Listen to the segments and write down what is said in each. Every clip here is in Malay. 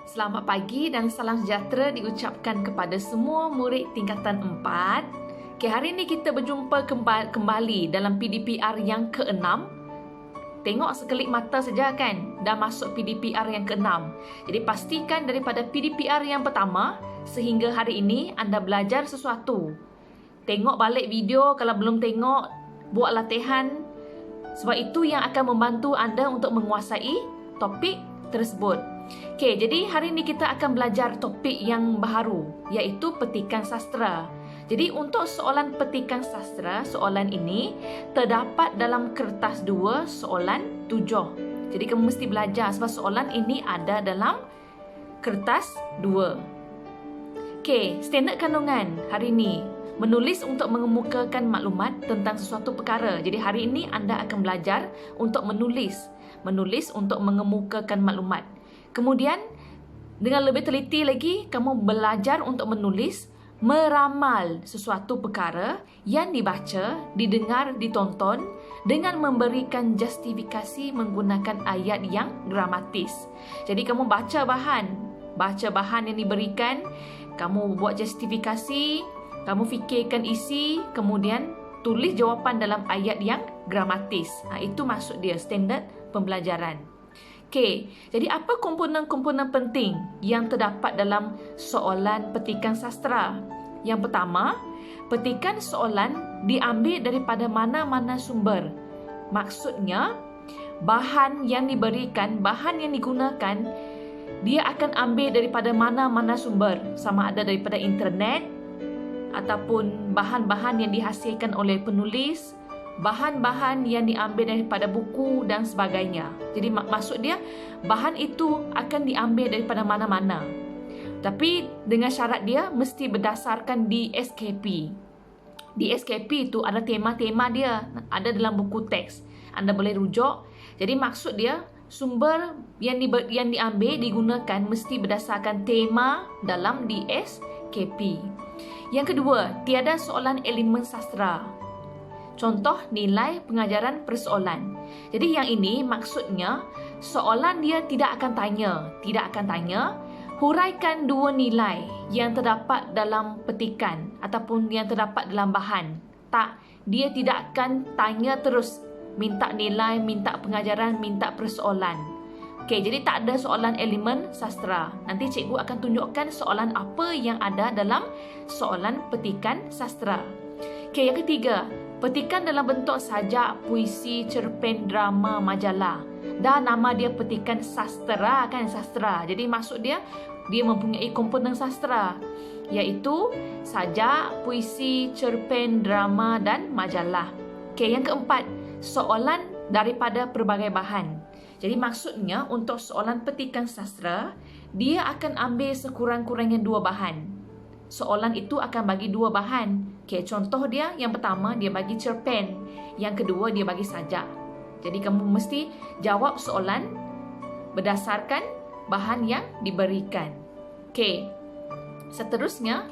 Selamat pagi dan salam sejahtera diucapkan kepada semua murid tingkatan 4. Okay, hari ini kita berjumpa kembali dalam PDPR yang ke-6. Tengok sekelip mata saja kan, dah masuk PDPR yang ke-6. Jadi pastikan daripada PDPR yang pertama sehingga hari ini anda belajar sesuatu. Tengok balik video, kalau belum tengok, buat latihan. Sebab itu yang akan membantu anda untuk menguasai topik tersebut. Okey, jadi hari ini kita akan belajar topik yang baru, iaitu petikan sastra. Jadi untuk soalan petikan sastra, soalan ini terdapat dalam kertas 2, soalan 7. Jadi kamu mesti belajar sebab soalan ini ada dalam kertas 2. Okey, standard kandungan hari ini menulis untuk mengemukakan maklumat tentang sesuatu perkara. Jadi hari ini anda akan belajar untuk menulis untuk mengemukakan maklumat. Kemudian dengan lebih teliti lagi, kamu belajar untuk menulis meramal sesuatu perkara yang dibaca, didengar, ditonton dengan memberikan justifikasi menggunakan ayat yang gramatis. Jadi kamu baca bahan yang diberikan, kamu buat justifikasi, kamu fikirkan isi, kemudian tulis jawapan dalam ayat yang gramatis. Itu maksud dia, standard pembelajaran. Okey, jadi apa komponen-komponen penting yang terdapat dalam soalan petikan sastra? Yang pertama, petikan soalan diambil daripada mana-mana sumber. Maksudnya, bahan yang diberikan, bahan yang digunakan, dia akan ambil daripada mana-mana sumber. Sama ada daripada internet, ataupun bahan-bahan yang dihasilkan oleh penulis, bahan-bahan yang diambil daripada buku dan sebagainya. Jadi maksud dia, bahan itu akan diambil daripada mana-mana. Tapi dengan syarat dia mesti berdasarkan DSKP. DSKP itu ada tema-tema dia, ada dalam buku teks. Anda boleh rujuk. Jadi maksud dia, sumber yang diambil, digunakan mesti berdasarkan tema dalam DSKP. Yang kedua, tiada soalan elemen sastra. Contoh nilai pengajaran persoalan. Jadi yang ini maksudnya soalan dia tidak akan tanya, huraikan dua nilai yang terdapat dalam petikan ataupun yang terdapat dalam bahan. Tak, dia tidak akan tanya terus minta nilai, minta pengajaran, minta persoalan. Okey, jadi tak ada soalan elemen sastra. Nanti cikgu akan tunjukkan soalan apa yang ada dalam soalan petikan sastra. Okey, yang ketiga, petikan dalam bentuk sajak, puisi, cerpen, drama, majalah. Dah nama dia petikan sastra kan, sastra. Jadi maksud dia mempunyai komponen sastra, iaitu sajak, puisi, cerpen, drama dan majalah. Okey, yang keempat, soalan daripada pelbagai bahan. Jadi maksudnya untuk soalan petikan sastra, dia akan ambil sekurang-kurangnya 2 bahan. Soalan itu akan bagi 2 bahan. Okey, contoh dia, yang pertama dia bagi cerpen, yang kedua dia bagi sajak. Jadi kamu mesti jawab soalan berdasarkan bahan yang diberikan. Okey, seterusnya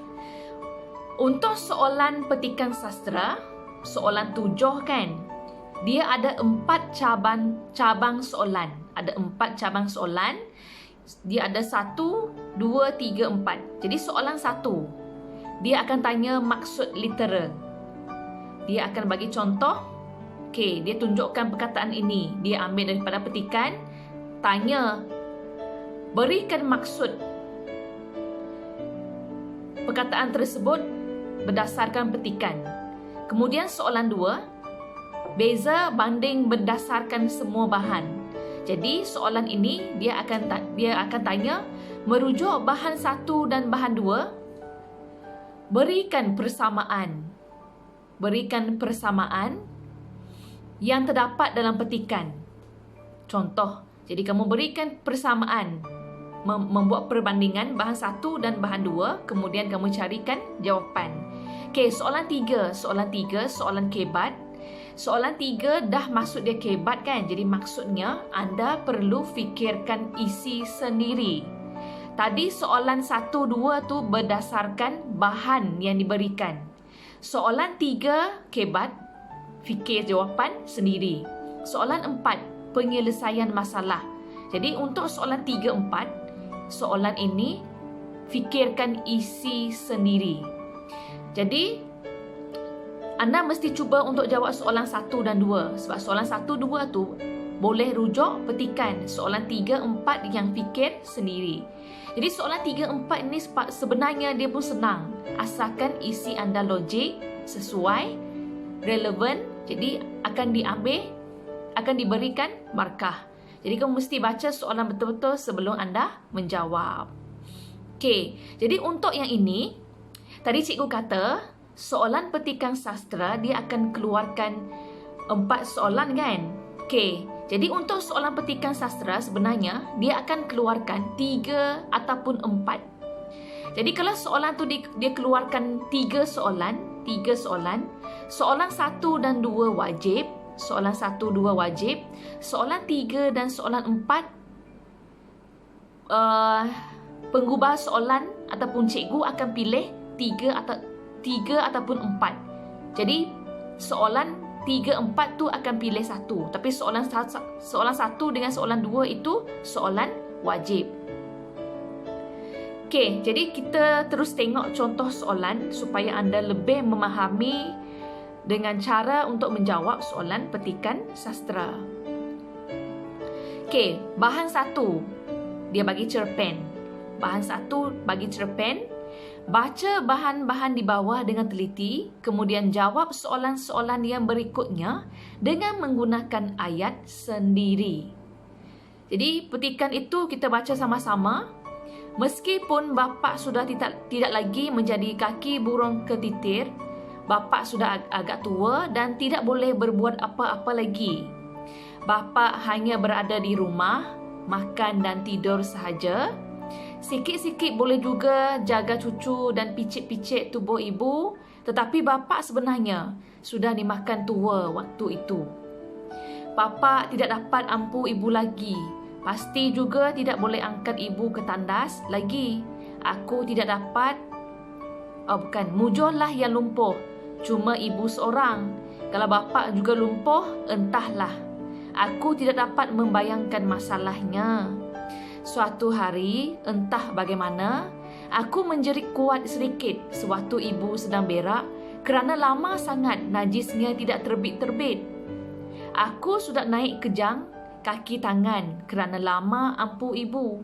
untuk soalan petikan sastra, soalan 7 kan, dia ada 4 cabang soalan. Ada 4 cabang soalan. Dia ada 1, 2, 3, 4. Jadi soalan 1, dia akan tanya maksud literal. Dia akan bagi contoh. Okey, dia tunjukkan perkataan ini. Dia ambil daripada petikan. Tanya, berikan maksud perkataan tersebut berdasarkan petikan. Kemudian soalan 2, beza banding berdasarkan semua bahan. Jadi soalan ini dia akan tanya, merujuk bahan 1 dan bahan 2, berikan persamaan yang terdapat dalam petikan. Contoh, jadi kamu berikan persamaan, membuat perbandingan bahan 1 dan bahan 2, kemudian kamu carikan jawapan. Okey, soalan 3, soalan kebat. Soalan 3 dah maksud dia kebat kan. Jadi maksudnya anda perlu fikirkan isi sendiri. Tadi soalan 1, 2 tu berdasarkan bahan yang diberikan. Soalan 3 kebat, fikir jawapan sendiri. Soalan 4, penyelesaian masalah. Jadi untuk soalan 3, 4, soalan ini, fikirkan isi sendiri. Jadi, anda mesti cuba untuk jawab soalan 1 dan 2. Sebab soalan 1, 2 tu boleh rujuk petikan. Soalan 3, 4 yang fikir sendiri. Jadi soalan 3, 4 ini sebenarnya dia pun senang. Asalkan isi anda logik, sesuai, relevan. Jadi akan diberikan markah. Jadi kamu mesti baca soalan betul-betul sebelum anda menjawab. Okey, jadi untuk yang ini, tadi cikgu kata, soalan petikan sastra dia akan keluarkan 4 soalan kan? Okey, jadi untuk soalan petikan sastra sebenarnya dia akan keluarkan 3 ataupun 4. Jadi kalau soalan tu dia keluarkan 3 soalan, soalan 1 dan 2 wajib, soalan 1, 2 wajib, soalan 3 dan soalan 4 penggubah soalan ataupun cikgu akan pilih 3 ataupun 4. Jadi soalan 3, 4 tu akan pilih 1. Tapi soalan 1 dengan soalan 2 itu soalan wajib. Okey, jadi kita terus tengok contoh soalan supaya anda lebih memahami dengan cara untuk menjawab soalan petikan sastra. Okey, bahan 1 dia bagi cerpen. Bahan 1 bagi cerpen. Baca bahan-bahan di bawah dengan teliti, kemudian jawab soalan-soalan yang berikutnya dengan menggunakan ayat sendiri. Jadi petikan itu kita baca sama-sama. Meskipun bapa sudah tidak lagi menjadi kaki burung ketitir, bapa sudah agak tua dan tidak boleh berbuat apa-apa lagi. Bapa hanya berada di rumah, makan dan tidur sahaja. Sikit-sikit boleh juga jaga cucu dan picit-picit tubuh ibu, tetapi bapa sebenarnya sudah dimakan tua waktu itu. Bapa tidak dapat ampu ibu lagi. Pasti juga tidak boleh angkat ibu ke tandas lagi. Aku tidak dapat... Mujurlah yang lumpuh. Cuma ibu seorang. Kalau bapa juga lumpuh, entahlah. Aku tidak dapat membayangkan masalahnya. Suatu hari, entah bagaimana, aku menjerit kuat sedikit sewaktu ibu sedang berak kerana lama sangat najisnya tidak terbit-terbit. Aku sudah naik kejang kaki tangan kerana lama ampu ibu.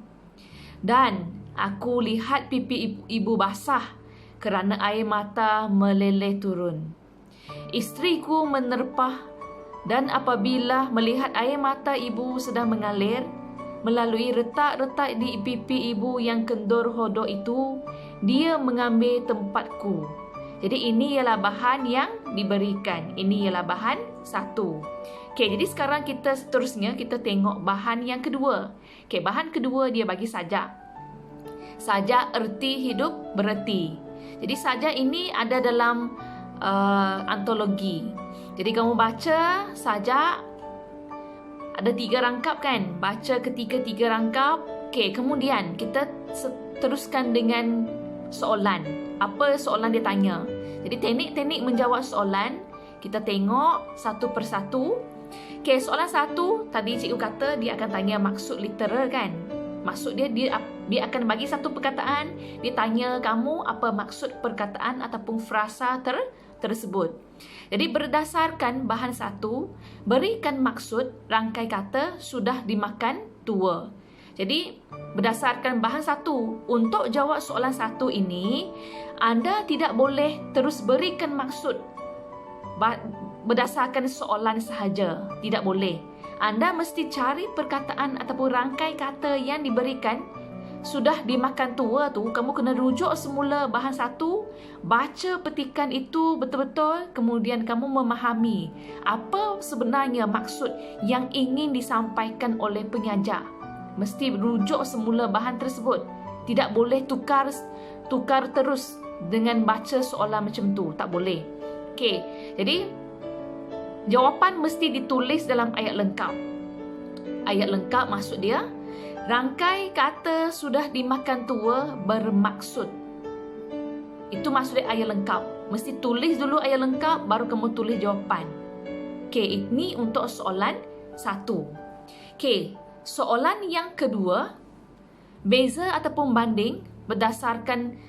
Dan aku lihat pipi ibu basah kerana air mata meleleh turun. Isteriku menerpah dan apabila melihat air mata ibu sedang mengalir melalui retak-retak di pipi ibu yang kendur hodok itu, dia mengambil tempatku. Jadi ini ialah bahan yang diberikan. Ini ialah bahan 1. Okey, jadi sekarang kita seterusnya kita tengok bahan yang kedua. Okey, bahan kedua dia bagi sajak. Sajak erti hidup bererti. Jadi sajak ini ada dalam antologi. Jadi kamu baca sajak ada 3 rangkap kan? Baca ketika 3 rangkap. Okey, kemudian kita teruskan dengan soalan. Apa soalan dia tanya? Jadi teknik-teknik menjawab soalan kita tengok satu persatu. Okey, soalan 1 tadi cikgu kata dia akan tanya maksud literal kan? Maksud dia akan bagi satu perkataan, dia tanya kamu apa maksud perkataan ataupun frasa tersebut. Jadi berdasarkan bahan 1, berikan maksud rangkai kata sudah dimakan tua. Jadi berdasarkan bahan 1, untuk jawab soalan 1 ini, anda tidak boleh terus berikan maksud berdasarkan soalan sahaja. Tidak boleh. Anda mesti cari perkataan ataupun rangkai kata yang diberikan sudah dimakan tua tu, kamu kena rujuk semula bahan 1, baca petikan itu betul-betul, kemudian kamu memahami apa sebenarnya maksud yang ingin disampaikan oleh penyajak. Mesti rujuk semula bahan tersebut. Tidak boleh tukar terus dengan baca soalan macam tu, tak boleh. Okey, jadi jawapan mesti ditulis dalam ayat lengkap. Ayat lengkap maksud dia, rangkai kata sudah dimakan tua bermaksud. Itu maksud ayat lengkap. Mesti tulis dulu ayat lengkap, baru kamu tulis jawapan. Okey, ini untuk soalan 1. Okey, soalan yang kedua, Beza ataupun banding berdasarkan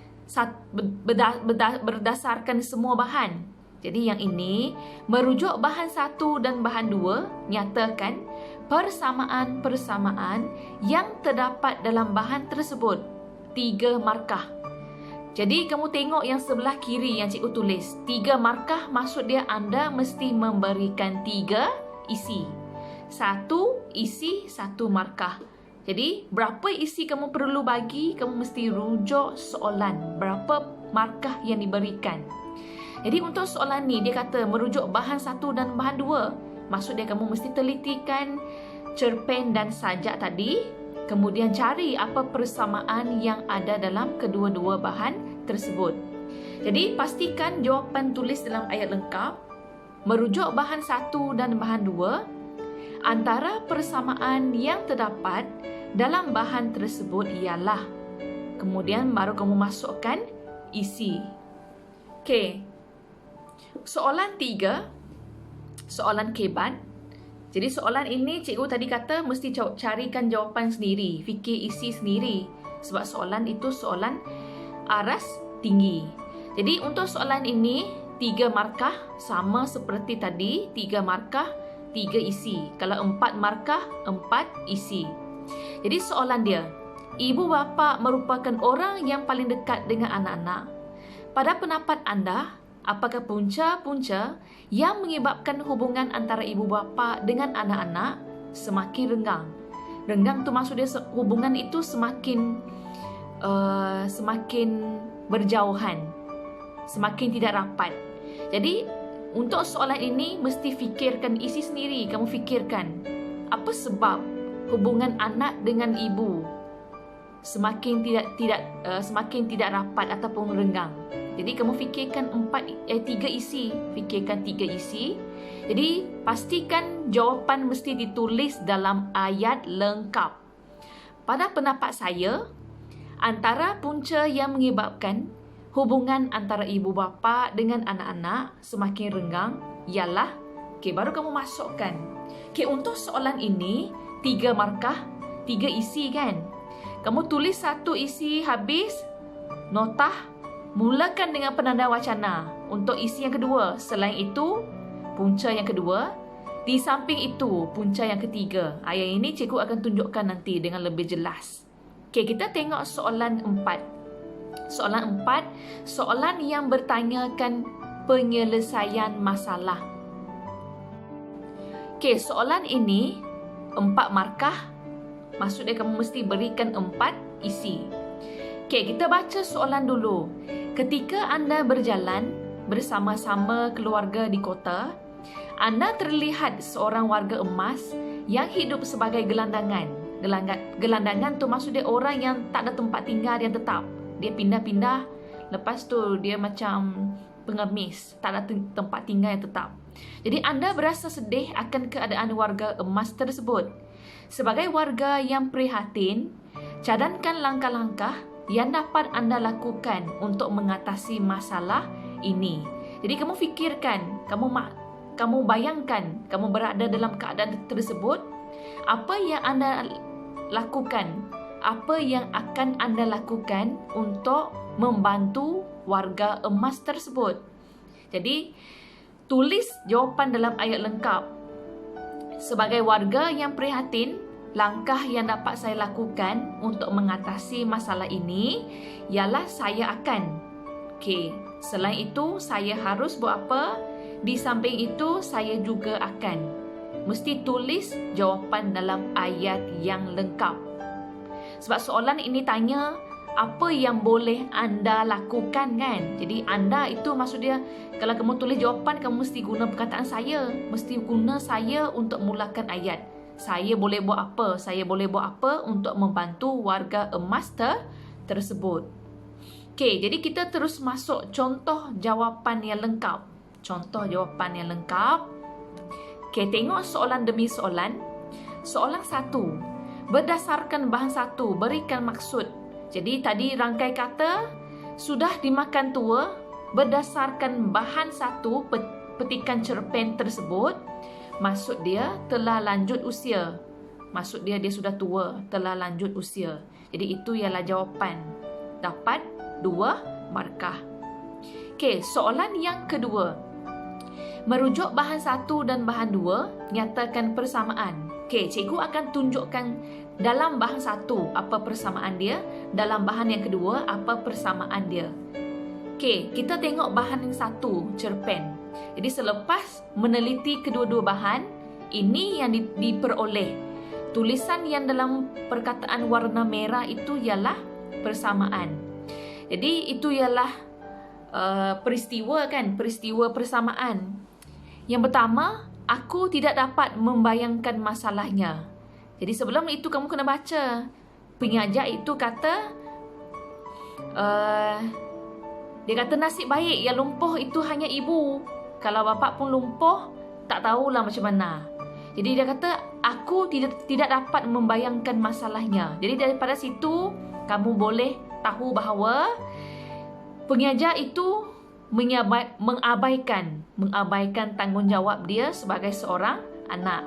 berdasarkan semua bahan. Jadi yang ini merujuk bahan 1 dan bahan 2, nyatakan persamaan-persamaan yang terdapat dalam bahan tersebut. 3 markah. Jadi kamu tengok yang sebelah kiri yang cikgu tulis. 3 markah maksud dia anda mesti memberikan 3 isi. 1 isi, 1 markah. Jadi berapa isi kamu perlu bagi, kamu mesti rujuk soalan. Berapa markah yang diberikan. Jadi untuk soalan ni dia kata merujuk bahan 1 dan bahan 2. Maksud dia kamu mesti telitikan cerpen dan sajak tadi. Kemudian cari apa persamaan yang ada dalam kedua-dua bahan tersebut. Jadi pastikan jawapan tulis dalam ayat lengkap. Merujuk bahan 1 dan bahan 2. Antara persamaan yang terdapat dalam bahan tersebut ialah. Kemudian baru kamu masukkan isi. Okey. Soalan 3. Soalan kebat. Jadi soalan ini cikgu tadi kata mesti carikan jawapan sendiri, fikir isi sendiri. Sebab soalan itu soalan aras tinggi. Jadi untuk soalan ini 3 markah sama seperti tadi, 3 markah, 3 isi. Kalau 4 markah, 4 isi. Jadi soalan dia, ibu bapa merupakan orang yang paling dekat dengan anak-anak. Pada pendapat anda, apakah punca-punca yang menyebabkan hubungan antara ibu bapa dengan anak-anak semakin renggang? Renggang tu maksud dia hubungan itu semakin berjauhan, semakin tidak rapat. Jadi untuk soalan ini mesti fikirkan isi sendiri. Kamu fikirkan apa sebab hubungan anak dengan ibu semakin tidak rapat ataupun renggang. Jadi kamu fikirkan 3 isi. Fikirkan 3 isi. Jadi pastikan jawapan mesti ditulis dalam ayat lengkap. Pada pendapat saya, antara punca yang menyebabkan hubungan antara ibu bapa dengan anak-anak semakin renggang ialah, baru kamu masukkan. Untuk soalan ini 3 markah, 3 isi kan? Kamu tulis 1 isi habis, notah. Mulakan dengan penanda wacana untuk isi yang kedua. Selain itu, punca yang kedua. Di samping itu, punca yang ketiga. Ayat ini cikgu akan tunjukkan nanti dengan lebih jelas. Kita tengok soalan 4. Soalan 4, soalan yang bertanyakan penyelesaian masalah. Soalan ini 4 markah. Maksudnya kamu mesti berikan 4 isi. Kita baca soalan dulu. Ketika anda berjalan bersama-sama keluarga di kota, anda terlihat seorang warga emas yang hidup sebagai gelandangan. Gelandangan tu maksud dia orang yang tak ada tempat tinggal yang tetap. Dia pindah-pindah, lepas tu dia macam pengemis, tak ada tempat tinggal yang tetap. Jadi anda berasa sedih akan keadaan warga emas tersebut. Sebagai warga yang prihatin, cadangkan langkah-langkah yang dapat anda lakukan untuk mengatasi masalah ini. Jadi kamu fikirkan, kamu bayangkan, kamu berada dalam keadaan tersebut, apa yang anda lakukan, apa yang akan anda lakukan untuk membantu warga emas tersebut. Jadi tulis jawapan dalam ayat lengkap. Sebagai warga yang prihatin, langkah yang dapat saya lakukan untuk mengatasi masalah ini ialah saya akan. Selain itu, saya harus buat apa? Di samping itu, saya juga akan. Mesti tulis jawapan dalam ayat yang lengkap. Sebab soalan ini tanya, apa yang boleh anda lakukan kan? Jadi anda itu maksud dia, kalau kamu tulis jawapan, kamu mesti guna perkataan saya. Mesti guna saya untuk mulakan ayat. Saya boleh buat apa? Saya boleh buat apa untuk membantu warga emas tersebut. Jadi kita terus masuk contoh jawapan yang lengkap. Contoh jawapan yang lengkap. Tengok soalan demi soalan. Soalan 1. Berdasarkan bahan 1, berikan maksud. Jadi tadi rangkai kata, sudah dimakan tua. Berdasarkan bahan 1, petikan cerpen tersebut. Maksud dia telah lanjut usia. Maksud dia sudah tua, telah lanjut usia. Jadi itu ialah jawapan. Dapat 2 markah. Okey, soalan yang kedua. Merujuk bahan 1 dan bahan 2, nyatakan persamaan. Okey, cikgu akan tunjukkan dalam bahan 1 apa persamaan dia, dalam bahan yang kedua apa persamaan dia. Okey, kita tengok bahan yang 1, cerpen. Jadi selepas meneliti kedua-dua bahan, ini yang diperoleh. Tulisan yang dalam perkataan warna merah itu ialah persamaan. Jadi itu ialah peristiwa kan, peristiwa persamaan. Yang pertama, aku tidak dapat membayangkan masalahnya. Jadi sebelum itu kamu kena baca. Pengajar itu kata, dia kata nasib baik yang lumpuh itu hanya ibu. Kalau bapa pun lumpuh, tak tahulah macam mana. Jadi dia kata, aku tidak dapat membayangkan masalahnya. Jadi daripada situ, kamu boleh tahu bahawa pengajar itu mengabaikan tanggungjawab dia sebagai seorang anak.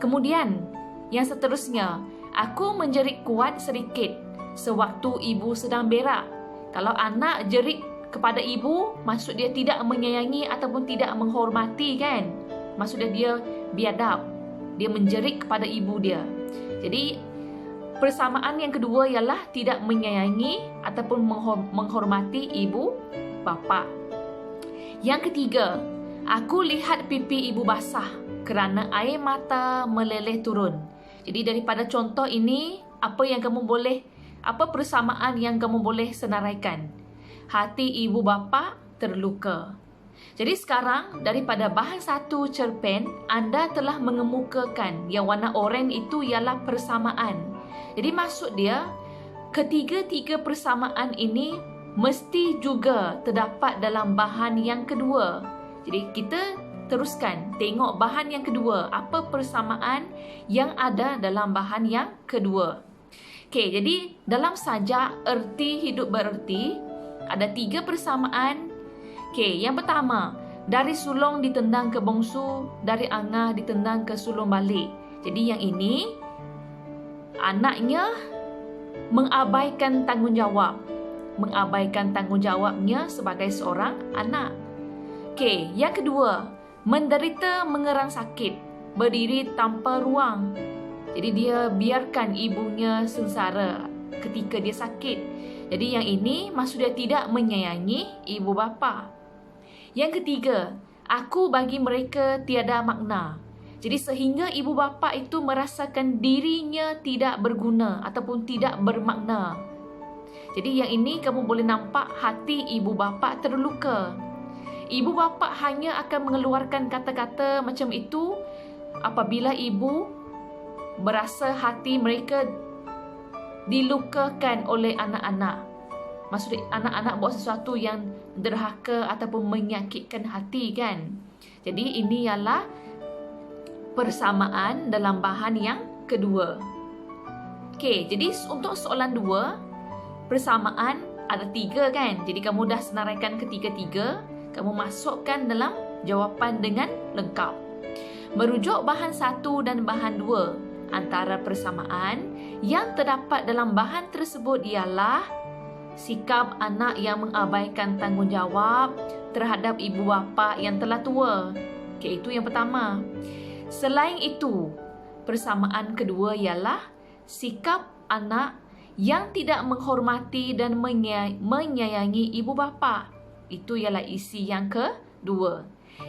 Kemudian, yang seterusnya, aku menjerit kuat sedikit sewaktu ibu sedang berak. Kalau anak jerit kepada ibu, maksud dia tidak menyayangi ataupun tidak menghormati kan? Maksud dia biadab. Dia menjerit kepada ibu dia. Jadi, persamaan yang kedua ialah tidak menyayangi ataupun menghormati ibu bapa. Yang ketiga, aku lihat pipi ibu basah kerana air mata meleleh turun. Jadi daripada contoh ini, apa persamaan yang kamu boleh senaraikan? Hati ibu bapa terluka. Jadi sekarang daripada bahan 1 cerpen, anda telah mengemukakan yang warna oranye itu ialah persamaan. Jadi maksud dia, ketiga-tiga persamaan ini mesti juga terdapat dalam bahan yang kedua. Jadi kita teruskan tengok bahan yang kedua, apa persamaan yang ada dalam bahan yang kedua. Okey, jadi dalam sajak erti hidup bererti ada 3 persamaan. Okey, yang pertama, dari sulung ditendang ke bongsu, dari angah ditendang ke sulung balik. Jadi yang ini anaknya mengabaikan tanggungjawabnya sebagai seorang anak. Okey, yang kedua, menderita mengerang sakit, berdiri tanpa ruang. Jadi dia biarkan ibunya sengsara ketika dia sakit. Jadi yang ini maksud dia tidak menyayangi ibu bapa. Yang ketiga, aku bagi mereka tiada makna. Jadi sehingga ibu bapa itu merasakan dirinya tidak berguna ataupun tidak bermakna. Jadi yang ini kamu boleh nampak hati ibu bapa terluka. Ibu bapa hanya akan mengeluarkan kata-kata macam itu apabila ibu berasa hati mereka dilukakan oleh anak-anak. Maksudnya anak-anak buat sesuatu yang derhaka ataupun menyakitkan hati kan. Jadi ini ialah persamaan dalam bahan yang kedua. Okey, jadi untuk soalan 2, persamaan ada 3 kan. Jadi kamu dah senaraikan ketiga-tiga, kamu masukkan dalam jawapan dengan lengkap. Merujuk bahan 1 dan bahan 2, antara persamaan yang terdapat dalam bahan tersebut ialah sikap anak yang mengabaikan tanggungjawab terhadap ibu bapa yang telah tua. Okey, itu yang pertama. Selain itu, persamaan kedua ialah sikap anak yang tidak menghormati dan menyayangi ibu bapa. Itu ialah isi yang kedua.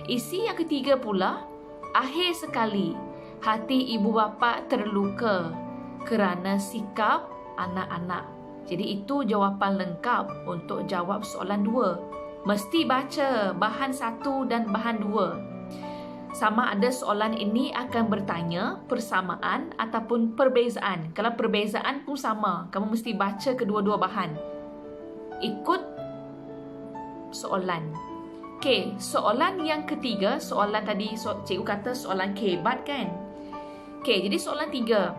Isi yang ketiga pula, akhir sekali, hati ibu bapa terluka kerana sikap anak-anak. Jadi itu jawapan lengkap untuk jawab soalan 2. Mesti baca bahan 1 dan bahan 2. Sama ada soalan ini akan bertanya persamaan ataupun perbezaan. Kalau perbezaan pun sama, kamu mesti baca kedua-dua bahan. Ikut soalan. Okey, soalan yang ketiga, soalan tadi cikgu kata soalan kebat kan? Okey, jadi soalan 3.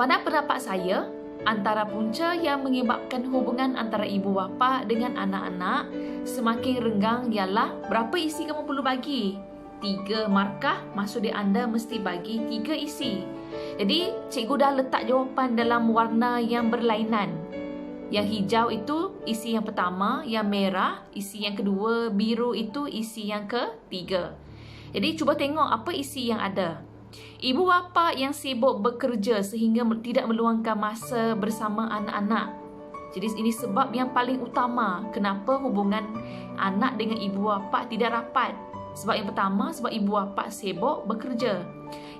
Pada pendapat saya, antara punca yang menyebabkan hubungan antara ibu bapa dengan anak-anak semakin renggang ialah berapa isi kamu perlu bagi? 3 markah, maksud dia anda mesti bagi 3 isi. Jadi cikgu dah letak jawapan dalam warna yang berlainan. Yang hijau itu isi yang pertama, yang merah isi yang kedua, biru itu isi yang ketiga. Jadi cuba tengok apa isi yang ada. Ibu bapa yang sibuk bekerja sehingga tidak meluangkan masa bersama anak-anak. Jadi ini sebab yang paling utama kenapa hubungan anak dengan ibu bapa tidak rapat. Sebab yang pertama, sebab ibu bapa sibuk bekerja.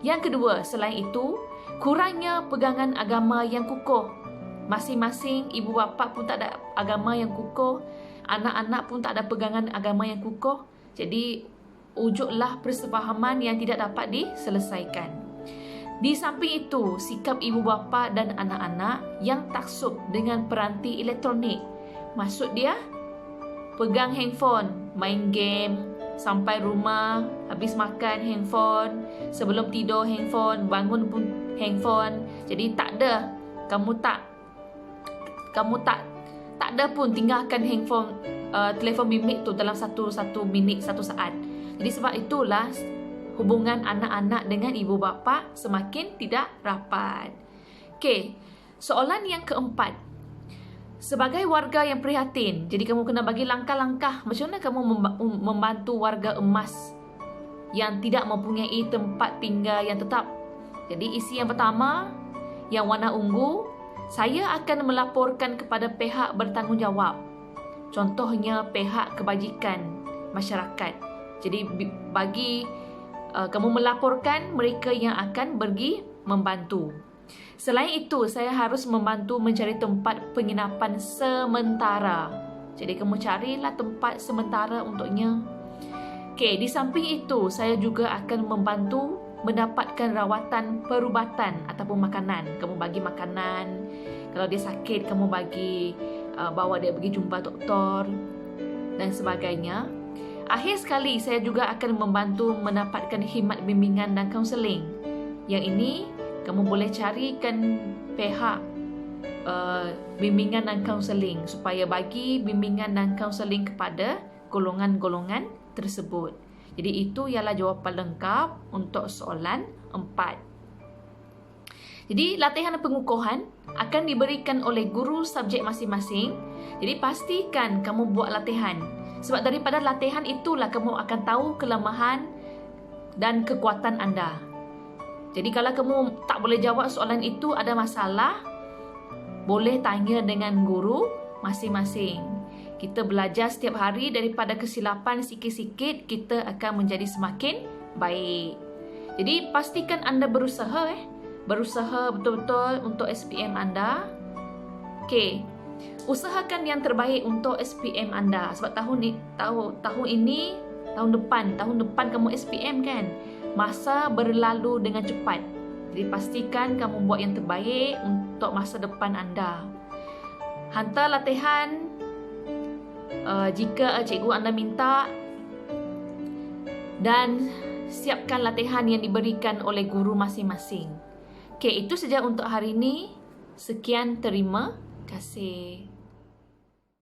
Yang kedua, selain itu, kurangnya pegangan agama yang kukuh. Masing-masing ibu bapa pun tak ada agama yang kukuh, anak-anak pun tak ada pegangan agama yang kukuh. Jadi wujudlah persefahaman yang tidak dapat diselesaikan. Di samping itu, sikap ibu bapa dan anak-anak yang taksub dengan peranti elektronik. Maksud dia, pegang handphone, main game, sampai rumah, habis makan handphone, sebelum tidur handphone, bangun pun handphone. Jadi tak ada, kamu tak ada pun tinggalkan handphone, telefon bimbit tu dalam satu minit, satu saat. Jadi sebab itulah hubungan anak-anak dengan ibu bapa semakin tidak rapat. Okey, soalan yang keempat. Sebagai warga yang prihatin, jadi kamu kena bagi langkah-langkah macam mana kamu membantu warga emas yang tidak mempunyai tempat tinggal yang tetap. Jadi isi yang pertama, yang warna ungu, saya akan melaporkan kepada pihak bertanggungjawab. Contohnya pihak kebajikan masyarakat. Jadi bagi kamu melaporkan mereka yang akan pergi membantu. Selain itu, saya harus membantu mencari tempat penginapan sementara. Jadi kamu carilah tempat sementara untuknya. Okey, di samping itu, saya juga akan membantu mendapatkan rawatan perubatan ataupun makanan. Kamu bagi makanan. Kalau dia sakit, kamu bagi, bawa dia pergi jumpa doktor dan sebagainya. Akhir sekali, saya juga akan membantu mendapatkan khidmat bimbingan dan kaunseling. Yang ini, kamu boleh carikan pihak bimbingan dan kaunseling supaya bagi bimbingan dan kaunseling kepada golongan-golongan tersebut. Jadi itu ialah jawapan lengkap untuk soalan 4. Jadi latihan pengukuhan akan diberikan oleh guru subjek masing-masing. Jadi pastikan kamu buat latihan. Sebab daripada latihan itulah kamu akan tahu kelemahan dan kekuatan anda. Jadi kalau kamu tak boleh jawab soalan itu, ada masalah, boleh tanya dengan guru masing-masing. Kita belajar setiap hari, daripada kesilapan sikit-sikit, kita akan menjadi semakin baik. Jadi pastikan anda berusaha betul-betul untuk SPM anda. Okey, usahakan yang terbaik untuk SPM anda. Sebab tahun ini, tahun depan kamu SPM kan. Masa berlalu dengan cepat. Jadi pastikan kamu buat yang terbaik untuk masa depan anda. Hantar latihan jika cikgu anda minta, dan siapkan latihan yang diberikan oleh guru masing-masing. Okey, itu saja untuk hari ini. Sekian, terima kasih.